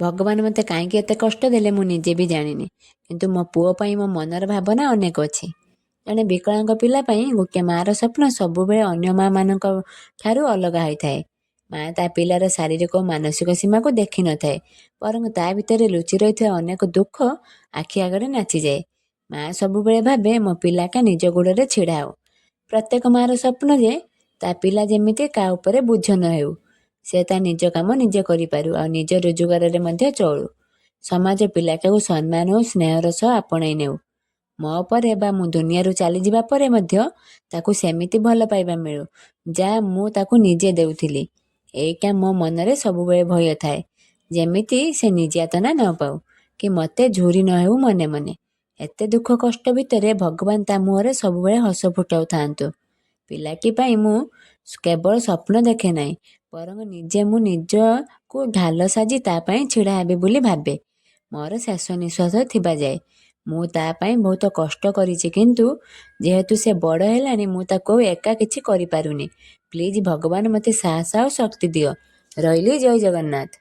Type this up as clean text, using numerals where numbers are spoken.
ଭଗବାନ ମୋତେ କାହିଁକି ଏତେ କଷ୍ଟ ଦେଲେ ମୁଁ ନିଜେ ବି ଜାଣିନି, କିନ୍ତୁ ମୋ ପୁଅ ପାଇଁ ମୋ ମନର ଭାବନା ଅନେକ ଅଛି। ଜଣେ ବିକଳାଙ୍ଗ ପିଲା ପାଇଁ ଗୋଟିଏ ମାଆର ସ୍ୱପ୍ନ ସବୁବେଳେ ଅନ୍ୟ ମାଆମାନଙ୍କ ଠାରୁ ଅଲଗା ହୋଇଥାଏ। ମାଆ ତା ପିଲାର ଶାରୀରିକ ଓ ମାନସିକ ସୀମାକୁ ଦେଖିନଥାଏ, ବରଂ ତା ଭିତରେ ଲୁଚି ରହିଥିବା ଅନେକ ଦୁଃଖ ଆଖି ଆଗରେ ନାଚିଯାଏ। ମାଆ ସବୁବେଳେ ଭାବେ ମୋ ପିଲାଟା ନିଜ ଗୋଡ଼ରେ ଛିଡ଼ା ହେଉ। ପ୍ରତ୍ୟେକ ମାଆର ସ୍ୱପ୍ନ ଯେ ତା ପିଲା ଯେମିତି କାହା ଉପରେ ବୋଝ ନ ହେଉ, ସେ ତା ନିଜ କାମ ନିଜେ କରିପାରୁ ଆଉ ନିଜ ରୋଜଗାରରେ ମଧ୍ୟ ଚଳୁ। ସମାଜ ପିଲାଟାକୁ ସମ୍ମାନ ଓ ସ୍ନେହର ସହ ଆପଣେଇ ନେଉ। ମୋ ପରେ ବା ମୁଁ ଦୁନିଆରୁ ଚାଲିଯିବା ପରେ ମଧ୍ୟ ତାକୁ ସେମିତି ଭଲ ପାଇବା ମିଳୁ ଯାହା ମୁଁ ତାକୁ ନିଜେ ଦେଉଥିଲି। ଏଇଟା ମୋ ମନରେ ସବୁବେଳେ ଭୟ ଥାଏ, ଯେମିତି ସେ ନିର୍ଯାତନା ନ ପାଉ କି ମୋତେ ଝୁରି ନ ହେଉ ମନେ ମନେ। ଏତେ ଦୁଃଖ କଷ୍ଟ ଭିତରେ ଭଗବାନ ତା ମୁହଁରେ ସବୁବେଳେ ହସ ଫୁଟାଉଥାନ୍ତୁ। ପିଲାଟି ପାଇଁ ମୁଁ କେବଳ ସ୍ୱପ୍ନ ଦେଖେ ନାହିଁ, ବରଂ ନିଜେ ମୁଁ ନିଜକୁ ଢାଲ ସାଜି ତା ପାଇଁ ଛିଡ଼ା ହେବି ବୋଲି ଭାବେ। ମୋର ଶେଷ ନିଶ୍ୱାସ ଥିବା ଯାଏ ମୁଁ ତା ପାଇଁ ବହୁତ କଷ୍ଟ କରିଛି, କିନ୍ତୁ ଯେହେତୁ ସେ ବଡ଼ ହେଲାଣି ମୁଁ ତାକୁ ଆଉ ଏକା କିଛି କରିପାରୁନି। ପ୍ଲିଜ୍ ଭଗବାନ ମୋତେ ସାହସ ଆଉ ଶକ୍ତି ଦିଅ। ରହିଲି, ଜୟ ଜଗନ୍ନାଥ।